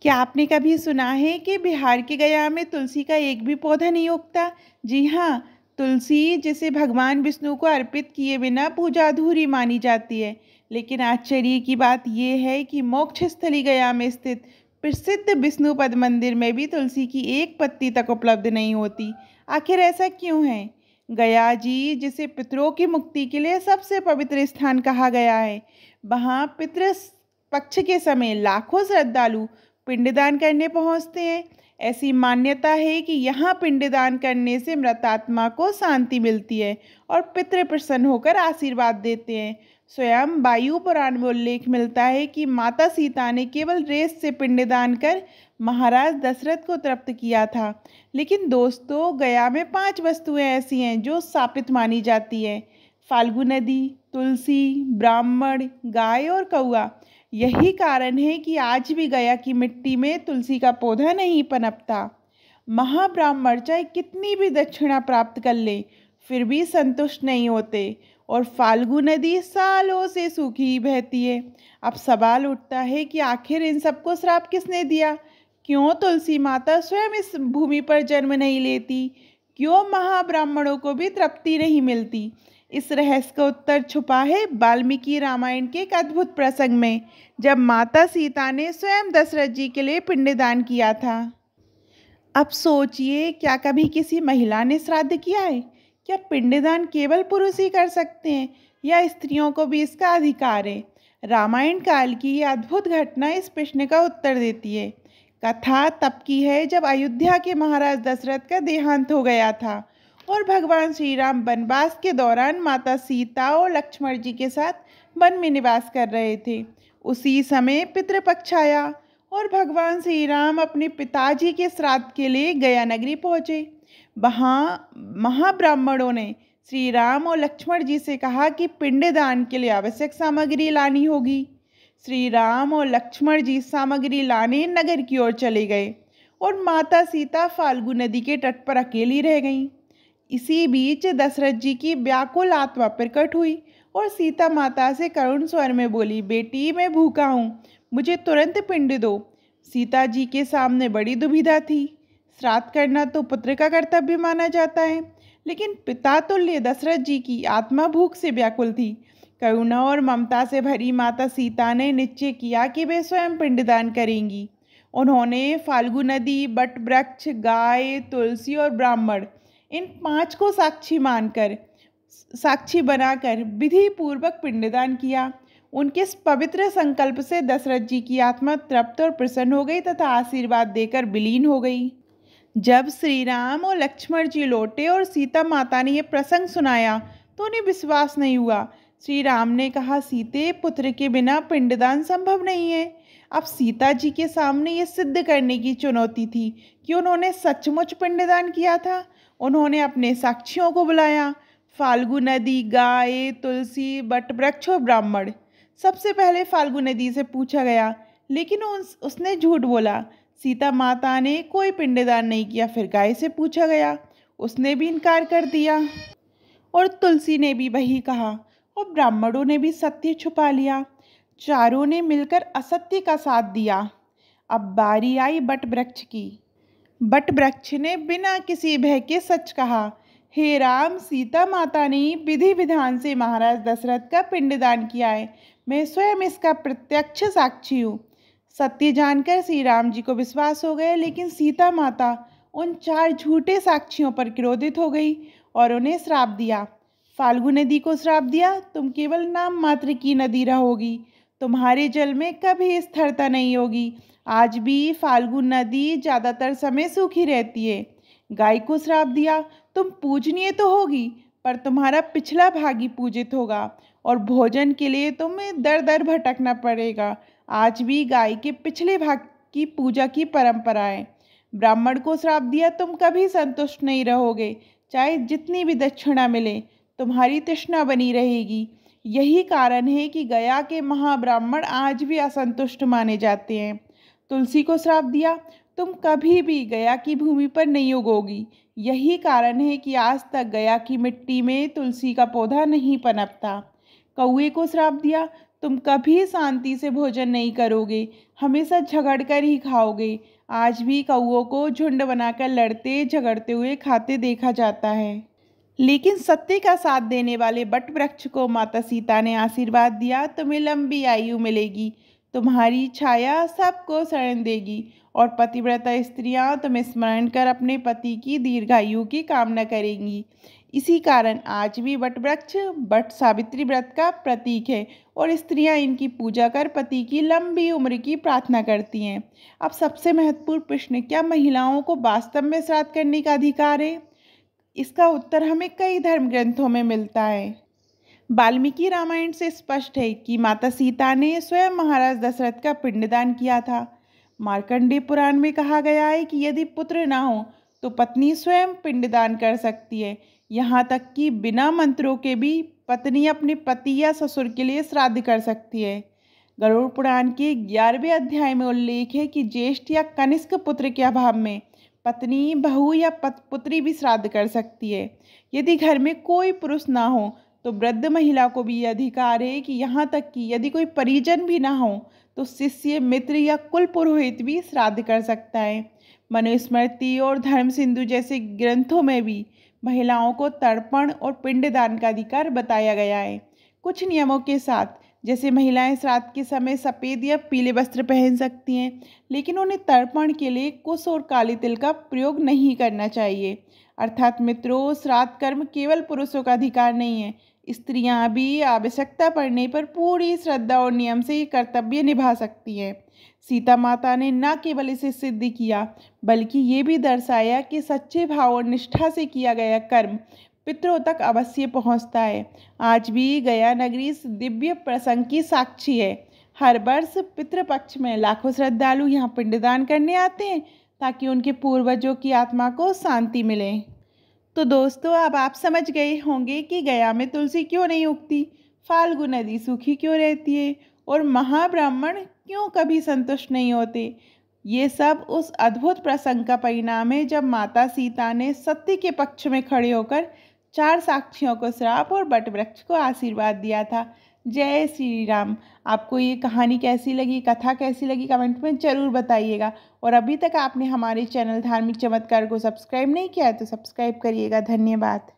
क्या आपने कभी सुना है कि बिहार के गया में तुलसी का एक भी पौधा नहीं उगता? जी हाँ, तुलसी जिसे भगवान विष्णु को अर्पित किए बिना पूजा अधूरी मानी जाती है। लेकिन आश्चर्य की बात यह है कि मोक्ष स्थली गया में स्थित प्रसिद्ध विष्णुपद मंदिर में भी तुलसी की एक पत्ती तक उपलब्ध नहीं होती। आखिर ऐसा क्यों है? गया जी जिसे पितरों की मुक्ति के लिए सबसे पवित्र स्थान कहा गया है, वहाँ पितृ पक्ष के समय लाखों श्रद्धालु पिंडदान करने पहुंचते हैं। ऐसी मान्यता है कि यहाँ पिंडदान करने से मृतात्मा को शांति मिलती है और पितृ प्रसन्न होकर आशीर्वाद देते हैं। स्वयं वायु पुराण में उल्लेख मिलता है कि माता सीता ने केवल रेत से पिंडदान कर महाराज दशरथ को तृप्त किया था। लेकिन दोस्तों, गया में 5 वस्तुएं ऐसी हैं जो शापित मानी जाती है: फाल्गु नदी, तुलसी, ब्राह्मण, गाय और कौआ। यही कारण है कि आज भी गया की मिट्टी में तुलसी का पौधा नहीं पनपता। महाब्राह्मण चाहे कितनी भी दक्षिणा प्राप्त कर ले, फिर भी संतुष्ट नहीं होते और फाल्गु नदी सालों से सूखी ही बहती है। अब सवाल उठता है कि आखिर इन सबको श्राप किसने दिया? क्यों तुलसी माता स्वयं इस भूमि पर जन्म नहीं लेती? क्यों महाब्राह्मणों को भी तृप्ति नहीं मिलती? इस रहस्य का उत्तर छुपा है वाल्मीकि रामायण के एक अद्भुत प्रसंग में, जब माता सीता ने स्वयं दशरथ जी के लिए पिंडदान किया था। अब सोचिए, क्या कभी किसी महिला ने श्राद्ध किया है? क्या पिंडदान केवल पुरुष ही कर सकते हैं या स्त्रियों को भी इसका अधिकार है? रामायण काल की ये अद्भुत घटना इस प्रश्न का उत्तर देती है। कथा तब की है जब अयोध्या के महाराज दशरथ का देहांत हो गया था और भगवान श्री राम वनवास के दौरान माता सीता और लक्ष्मण जी के साथ वन में निवास कर रहे थे। उसी समय पितृपक्ष आया और भगवान श्री राम अपने पिताजी के श्राद्ध के लिए गया नगरी पहुँचे। वहाँ महाब्राह्मणों ने श्री राम और लक्ष्मण जी से कहा कि पिंडदान के लिए आवश्यक सामग्री लानी होगी। श्री राम और लक्ष्मण जी सामग्री लाने नगर की ओर चले गए और माता सीता फाल्गु नदी के तट पर अकेली रह गईं। इसी बीच दशरथ जी की व्याकुल आत्मा प्रकट हुई और सीता माता से करुण स्वर में बोली, बेटी मैं भूखा हूँ, मुझे तुरंत पिंड दो। सीता जी के सामने बड़ी दुविधा थी। श्राद्ध करना तो पुत्र का कर्तव्य माना जाता है, लेकिन पिता तुल्य दशरथ जी की आत्मा भूख से व्याकुल थी। करुणा और ममता से भरी माता सीता ने निश्चय किया कि वे स्वयं पिंडदान करेंगी। उन्होंने फाल्गु नदी, बट वृक्ष, गाय, तुलसी और ब्राह्मण, इन 5 को साक्षी बनाकर विधि पूर्वक पिंडदान किया। उनके इस पवित्र संकल्प से दशरथ जी की आत्मा तृप्त और प्रसन्न हो गई तथा आशीर्वाद देकर विलीन हो गई। जब श्री राम और लक्ष्मण जी लौटे और सीता माता ने यह प्रसंग सुनाया तो उन्हें विश्वास नहीं हुआ। श्री राम ने कहा, सीते, पुत्र के बिना पिंडदान संभव नहीं है। अब सीता जी के सामने ये सिद्ध करने की चुनौती थी कि उन्होंने सचमुच पिंडदान किया था। उन्होंने अपने साक्षियों को बुलाया: फाल्गु नदी, गाय, तुलसी, बटवृक्ष और ब्राह्मण। सबसे पहले फाल्गु नदी से पूछा गया, लेकिन उसने झूठ बोला। सीता माता ने कोई पिंडदान नहीं किया। फिर गाय से पूछा गया, उसने भी इनकार कर दिया और तुलसी ने भी वही कहा और ब्राह्मणों ने भी सत्य छुपा लिया। चारों ने मिलकर असत्य का साथ दिया। अब बारी आई बटवृक्ष की। बटवृक्ष ने बिना किसी भय के सच कहा, हे राम, सीता माता ने विधि विधान से महाराज दशरथ का पिंडदान किया है। मैं स्वयं इसका प्रत्यक्ष साक्षी हूँ। सत्य जानकर श्री राम जी को विश्वास हो गया, लेकिन सीता माता उन 4 झूठे साक्षियों पर क्रोधित हो गई और उन्हें श्राप दिया। फाल्गु नदी को श्राप दिया, तुम केवल नाम मात्र की नदी रहोगी, तुम्हारे जल में कभी स्थिरता नहीं होगी। आज भी फाल्गु नदी ज़्यादातर समय सूखी रहती है। गाय को श्राप दिया, तुम पूजनीय तो होगी पर तुम्हारा पिछला भाग ही पूजित होगा और भोजन के लिए तुम्हें दर दर भटकना पड़ेगा। आज भी गाय के पिछले भाग की पूजा की परंपरा है। ब्राह्मण को श्राप दिया, तुम कभी संतुष्ट नहीं रहोगे, चाहे जितनी भी दक्षिणा मिले, तुम्हारी तृष्णा बनी रहेगी। यही कारण है कि गया के महाब्राह्मण आज भी असंतुष्ट माने जाते हैं। तुलसी को श्राप दिया, तुम कभी भी गया की भूमि पर नहीं उगोगी। यही कारण है कि आज तक गया की मिट्टी में तुलसी का पौधा नहीं पनपता। कौए को श्राप दिया, तुम कभी शांति से भोजन नहीं करोगे, हमेशा झगड़ कर ही खाओगे। आज भी कौओं को झुंड बनाकर लड़ते झगड़ते हुए खाते देखा जाता है। लेकिन सत्य का साथ देने वाले बट वृक्ष को माता सीता ने आशीर्वाद दिया, तुम्हें लंबी आयु मिलेगी, तुम्हारी छाया सबको शरण देगी और पतिव्रता स्त्रियां तुम्हें स्मरण कर अपने पति की दीर्घायु की कामना करेंगी। इसी कारण आज भी बट वृक्ष बट सावित्री व्रत का प्रतीक है और स्त्रियां इनकी पूजा कर पति की लंबी उम्र की प्रार्थना करती हैं। अब सबसे महत्वपूर्ण प्रश्न, क्या महिलाओं को वास्तव में श्राद्ध करने का अधिकार है? इसका उत्तर हमें कई धर्म ग्रंथों में मिलता है। वाल्मीकि रामायण से स्पष्ट है कि माता सीता ने स्वयं महाराज दशरथ का पिंडदान किया था। मार्कंडेय पुराण में कहा गया है कि यदि पुत्र ना हो तो पत्नी स्वयं पिंडदान कर सकती है। यहाँ तक कि बिना मंत्रों के भी पत्नी अपने पति या ससुर के लिए श्राद्ध कर सकती है। गरुड़ पुराण के 11वें अध्याय में उल्लेख है कि ज्येष्ठ या कनिष्ठ पुत्र के अभाव में पत्नी, बहू या पुत्री भी श्राद्ध कर सकती है। यदि घर में कोई पुरुष ना हो तो वृद्ध महिला को भी यह अधिकार है कि यहाँ तक कि यदि कोई परिजन भी ना हो तो शिष्य, मित्र या कुल पुरोहित भी श्राद्ध कर सकता है। मनुस्मृति और धर्म सिंधु जैसे ग्रंथों में भी महिलाओं को तर्पण और पिंडदान का अधिकार बताया गया है, कुछ नियमों के साथ। जैसे महिलाएं श्राद्ध के समय सफ़ेद या पीले वस्त्र पहन सकती हैं, लेकिन उन्हें तर्पण के लिए कुश और काले तिल का प्रयोग नहीं करना चाहिए। अर्थात मित्रों, श्राद्ध कर्म केवल पुरुषों का अधिकार नहीं है, स्त्रियां भी आवश्यकता पड़ने पर पूरी श्रद्धा और नियम से ये कर्तव्य निभा सकती हैं। सीता माता ने न केवल इसे सिद्ध किया बल्कि ये भी दर्शाया कि सच्चे भाव और निष्ठा से किया गया कर्म पितरों तक अवश्य पहुंचता है। आज भी गया नगरी इस दिव्य प्रसंग की साक्षी है। हर वर्ष पितृपक्ष में लाखों श्रद्धालु यहाँ पिंडदान करने आते हैं ताकि उनके पूर्वजों की आत्मा को शांति मिले। तो दोस्तों, अब आप समझ गए होंगे कि गया में तुलसी क्यों नहीं उगती, फाल्गु नदी सूखी क्यों रहती है और महाब्राह्मण क्यों कभी संतुष्ट नहीं होते। ये सब उस अद्भुत प्रसंग का परिणाम है जब माता सीता ने सत्य के पक्ष में खड़े होकर 4 साक्षियों को श्राप और बट वृक्ष को आशीर्वाद दिया था। जय श्री राम। आपको ये कहानी कैसी लगी, कथा कैसी लगी, कमेंट में ज़रूर बताइएगा। और अभी तक आपने हमारे चैनल धार्मिक चमत्कार को सब्सक्राइब नहीं किया है तो सब्सक्राइब करिएगा। धन्यवाद।